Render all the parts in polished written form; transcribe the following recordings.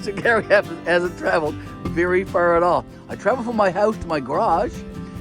Mr. Garry hasn't traveled very far at all. I travel from my house to my garage,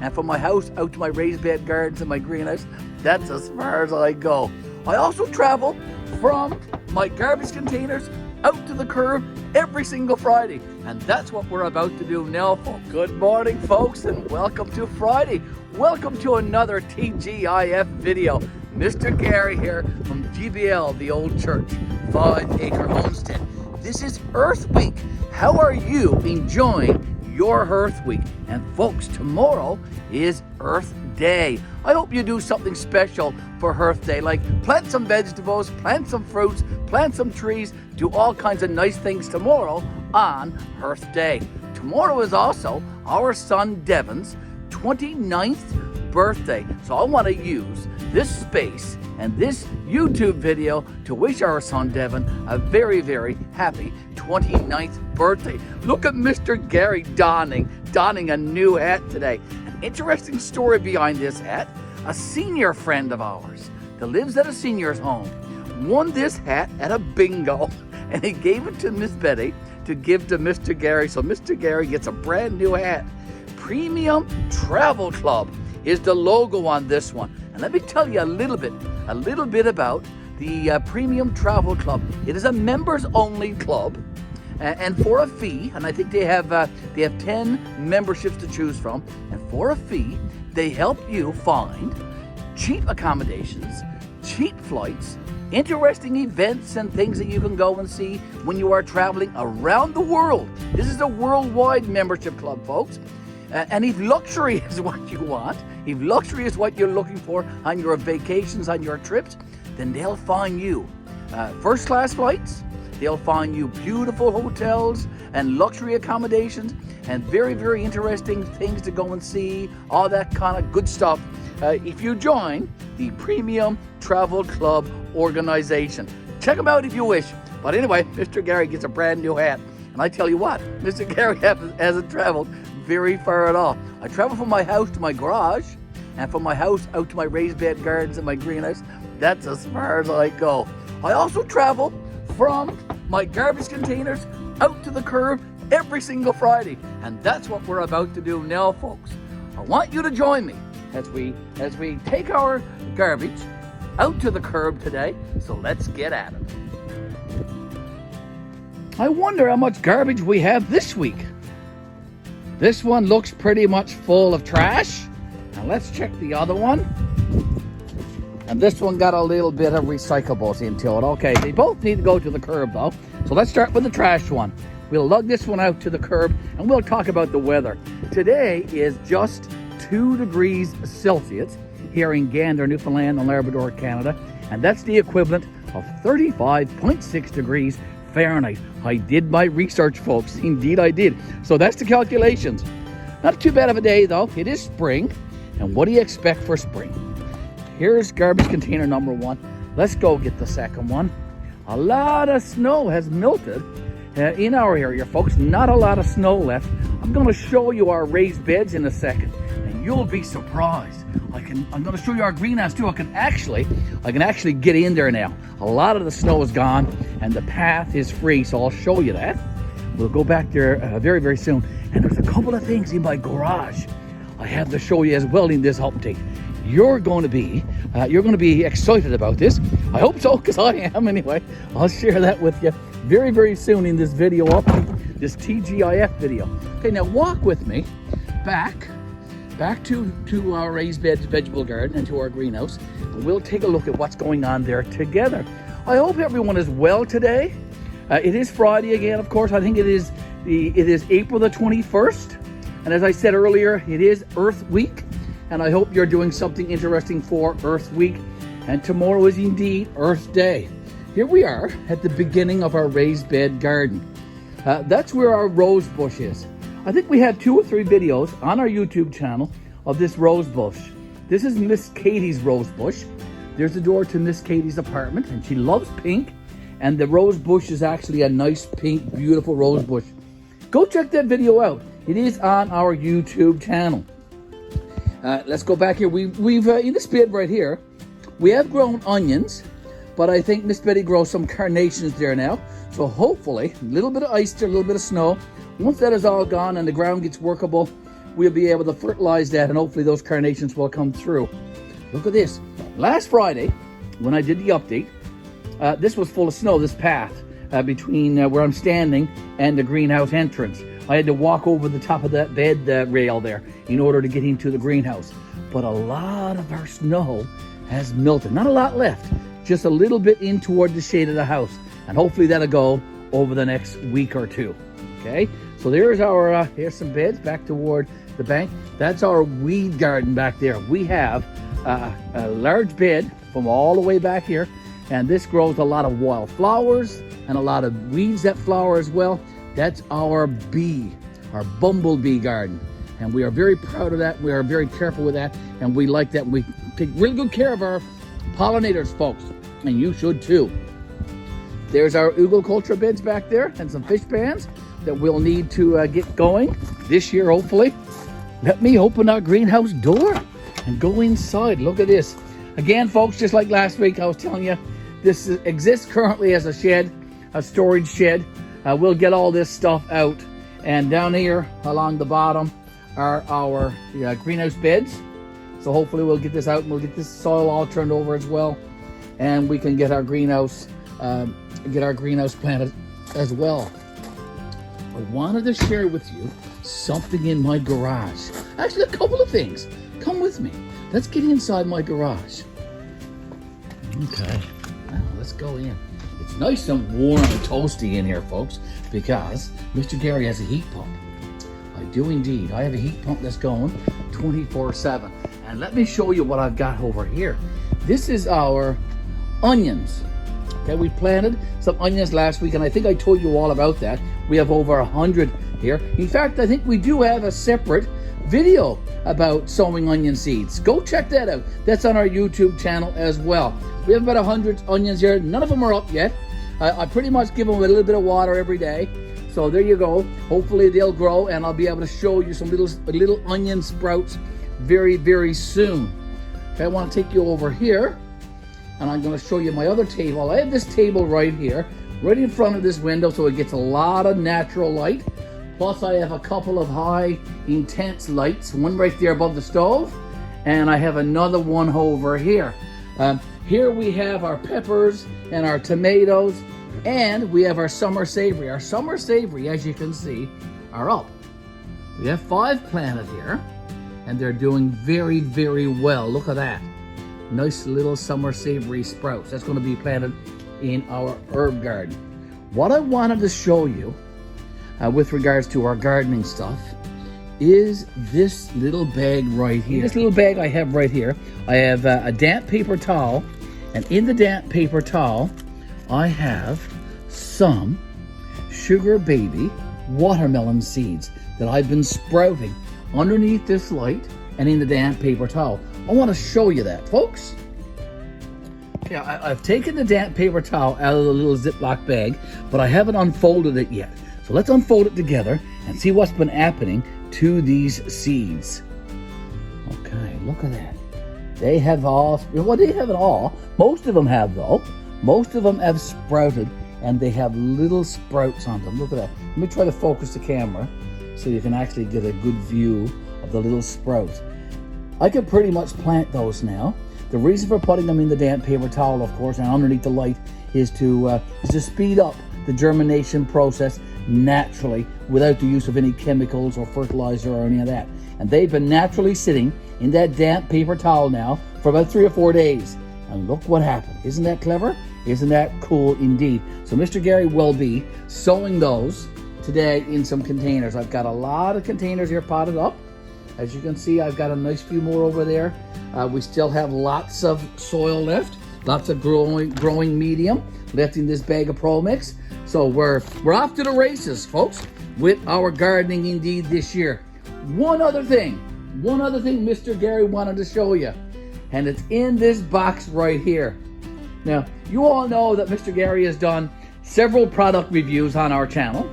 and from my house out to my raised bed gardens and my greenhouse. That's as far as I go. I also travel from my garbage containers out to the curb every single Friday. And that's what we're about to do now, folks. Good morning, folks, and welcome to Friday. Welcome to another TGIF video. Mr. Garry here from GBL-The Old Church, 5 Acre Homestead. This is Earth Week. How are you enjoying your Earth Week? And folks, tomorrow is Earth Day. I hope you do something special for Earth Day, like plant some vegetables, plant some fruits, plant some trees, do all kinds of nice things tomorrow on Earth Day. Tomorrow is also our son Devon's 29th birthday. So I want to use this space and this YouTube video to wish our son Devon a very, very happy 29th birthday. Look at Mr. Garry donning a new hat today. An interesting story behind this hat. A senior friend of ours that lives at a senior's home won this hat at a bingo, and he gave it to Miss Betty to give to Mr. Garry. So Mr. Garry gets a brand new hat. Premium Travel Club is the logo on this one. And let me tell you a little bit about the Premium Travel Club. It is a members-only club, and for a fee, and I think they have 10 memberships to choose from, and for a fee, they help you find cheap accommodations, cheap flights, interesting events and things that you can go and see when you are traveling around the world. This is a worldwide membership club, folks. And if luxury is what you want, if luxury is what you're looking for on your vacations, on your trips, then they'll find you first-class flights, they'll find you beautiful hotels and luxury accommodations and very, very interesting things to go and see, all that kind of good stuff, if you join the Premium Travel Club organization. Check them out if you wish. But anyway, Mr. Garry gets a brand new hat. And I tell you what, Mr. Garry hasn't traveled very far at all. I travel from my house to my garage, and from my house out to my raised bed gardens and my greenhouse. That's as far as I go. I also travel from my garbage containers out to the curb every single Friday. And that's what we're about to do now, folks. I want you to join me as we take our garbage out to the curb today. So let's get at it. I wonder how much garbage we have this week. This one looks pretty much full of trash. Now let's check the other one. And this one got a little bit of recyclables into it. Okay, they both need to go to the curb though. So let's start with the trash one. We'll lug this one out to the curb and we'll talk about the weather. Today is just 2 degrees Celsius here in Gander, Newfoundland and Labrador, Canada. And that's the equivalent of 35.6 degrees Fahrenheit. I did my research, folks. Indeed I did. So that's the calculations. Not too bad of a day though. It is spring. And what do you expect for spring? Here's garbage container number 1. Let's go get the second one. A lot of snow has melted in our area, folks. Not a lot of snow left. I'm going to show you our raised beds in a second, and you'll be surprised. I'm going to show you our greenhouse too. I can actually get in there now. A lot of the snow is gone, and the path is free. So I'll show you that. We'll go back there very, very soon. And there's a couple of things in my garage I have to show you as well in this update. You're going to be excited about this. I hope so, because I am anyway. I'll share that with you very, very soon in this video update, this TGIF video. Okay, now walk with me back to our raised bed vegetable garden and to our greenhouse, and we'll take a look at what's going on there together. I hope everyone is well today. It is Friday again, of course. I think it is April the 21st, and as I said earlier, it is Earth Week. And I hope you're doing something interesting for Earth Week. And tomorrow is indeed Earth Day. Here we are at the beginning of our raised bed garden. That's where our rose bush is. I think we had 2 or 3 videos on our YouTube channel of this rose bush. This is Miss Katie's rose bush. There's the door to Miss Katie's apartment, and she loves pink. And the rose bush is actually a nice pink, beautiful rose bush. Go check that video out. It is on our YouTube channel. Let's go back here. We've in this bed right here, we have grown onions, but I think Miss Betty grows some carnations there now. So hopefully, a little bit of ice there, a little bit of snow. Once that is all gone and the ground gets workable, we'll be able to fertilize that, and hopefully those carnations will come through. Look at this. Last Friday, when I did the update, this was full of snow, this path between where I'm standing and the greenhouse entrance. I had to walk over the top of that bed rail there in order to get into the greenhouse. But a lot of our snow has melted. Not a lot left, just a little bit in toward the shade of the house. And hopefully that'll go over the next week or two. Okay, so there's our, here's some beds back toward the bank. That's our weed garden back there. We have a large bed from all the way back here, and this grows a lot of wildflowers and a lot of weeds that flower as well. That's our bumblebee garden. And we are very proud of that. We are very careful with that, and we like that. We take really good care of our pollinators, folks, and you should too. There's our ugelculture beds back there and some fish pans that we'll need to get going this year, hopefully. Let me open our greenhouse door and go inside. Look at this. Again, folks, just like last week, I was telling you, this exists currently as a shed, a storage shed. We'll get all this stuff out. And down here along the bottom are our greenhouse beds. So hopefully we'll get this out and we'll get this soil all turned over as well. And we can get our greenhouse planted as well. I wanted to share with you something in my garage. Actually, a couple of things. Come with me. Let's get inside my garage. Okay, now let's go in. It's nice and warm and toasty in here, folks, because Mr. Garry has a heat pump. I do indeed. I have a heat pump that's going 24/7. And let me show you what I've got over here. This is our onions. Okay, we planted some onions last week, and I think I told you all about that. We have over 100 here. In fact, I think we do have a separate video about sowing onion seeds. Go check that out. That's on our YouTube channel as well. We have about 100 onions here. None of them are up yet. I pretty much give them a little bit of water every day. So there you go. Hopefully they'll grow, and I'll be able to show you some little onion sprouts very, very soon. Okay, I want to take you over here, and I'm going to show you my other table. I have this table right here, right in front of this window, so it gets a lot of natural light. Plus I have a couple of high intense lights, one right there above the stove, and I have another one over here. Here we have our peppers and our tomatoes, and we have our summer savory. Our summer savory, as you can see, are up. We have 5 planted here, and they're doing very, very well. Look at that. Nice little summer savory sprouts. That's going to be planted in our herb garden. What I wanted to show you with regards to our gardening stuff is this little bag right here. This little bag I have right here, I have a damp paper towel, and in the damp paper towel I have some sugar baby watermelon seeds that I've been sprouting underneath this light and in the damp paper towel. I want to show you that, folks. Yeah, I've taken the damp paper towel out of the little Ziploc bag, but I haven't unfolded it yet. So let's unfold it together and see what's been happening to these seeds. Okay, look at that. They have all, well, they haven't all. Most of them have, though. Most of them have sprouted, and they have little sprouts on them. Look at that. Let me try to focus the camera so you can actually get a good view of the little sprouts. I could pretty much plant those now. The reason for putting them in the damp paper towel, of course, and underneath the light is to speed up the germination process naturally without the use of any chemicals or fertilizer or any of that. And they've been naturally sitting in that damp paper towel now for about 3 or 4 days. And look what happened. Isn't that clever? Isn't that cool indeed? So Mr. Garry will be sowing those today in some containers. I've got a lot of containers here potted up. As you can see, I've got a nice few more over there. We still have lots of soil left, lots of growing medium left in this bag of Pro Mix. So we're off to the races, folks, with our gardening indeed this year. One other thing Mr. Garry wanted to show you, and it's in this box right here. Now, you all know that Mr. Garry has done several product reviews on our channel,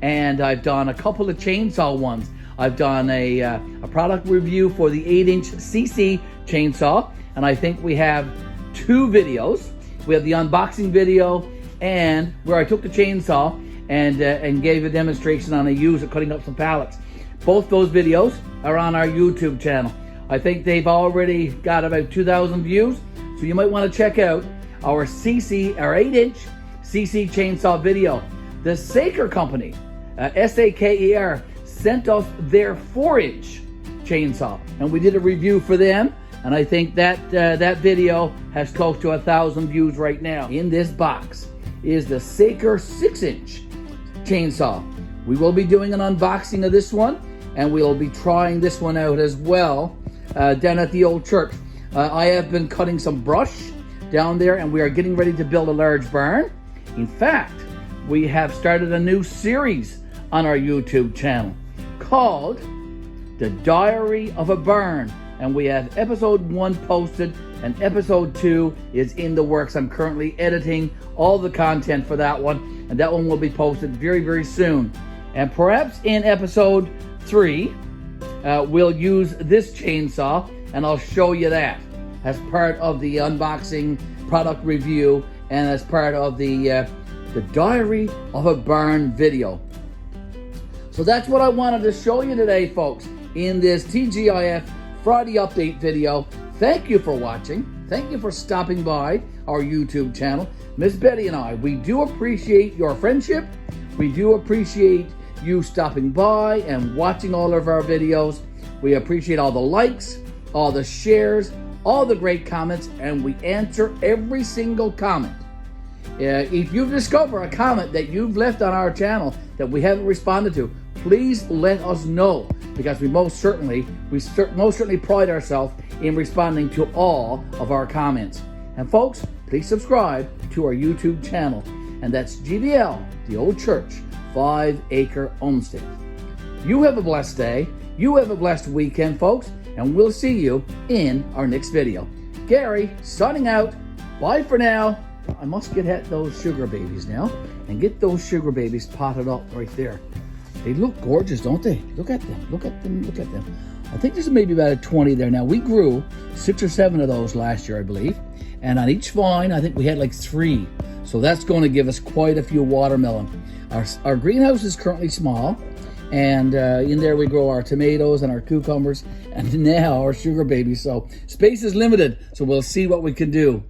and I've done a couple of chainsaw ones. I've done a product review for the 8-inch CC chainsaw, and I think we have 2 videos We have the unboxing video, and where I took the chainsaw and gave a demonstration on a user cutting up some pallets. Both those videos are on our YouTube channel. I think they've already got about 2,000 views, so you might want to check out our 8-inch CC chainsaw video. The Acre company, S-A-K-E-R, sent us their 4-inch chainsaw, and we did a review for them, and I think that that video has close to 1,000 views right now. In this box is the Acre 6-inch chainsaw. We will be doing an unboxing of this one, and we'll be trying this one out as well down at the old church. I have been cutting some brush down there, and we are getting ready to build a large barn. In fact, we have started a new series on our YouTube channel called The Diary of a Barn, and we have episode 1 posted and episode 2 is in the works. I'm currently editing all the content for that one, and that one will be posted very, very soon. And perhaps in episode 3, we'll use this chainsaw, and I'll show you that as part of the unboxing product review and as part of the Diary of a Barn video. So that's what I wanted to show you today, folks, in this TGIF Friday update video. Thank you for watching. Thank you for stopping by our YouTube channel. Miss Betty and I, we do appreciate your friendship. We do appreciate you stopping by and watching all of our videos. We appreciate all the likes, all the shares, all the great comments, and we answer every single comment. If you discover a comment that you've left on our channel that we haven't responded to, please let us know, because we most certainly pride ourselves in responding to all of our comments. And folks, please subscribe to our YouTube channel, and that's GBL, the Old Church, 5 Acre Homestead. You have a blessed day. You have a blessed weekend, folks, and we'll see you in our next video. Gary, signing out. Bye for now. I must get at those sugar babies now and get those sugar babies potted up right there. They look gorgeous, don't they? Look at them, look at them, look at them. I think there's maybe about 20 there now. We grew 6 or 7 of those last year, I believe. And on each vine, I think we had like 3. So that's going to give us quite a few watermelon. Our greenhouse is currently small. And in there we grow our tomatoes and our cucumbers and now our sugar babies. So space is limited. So we'll see what we can do.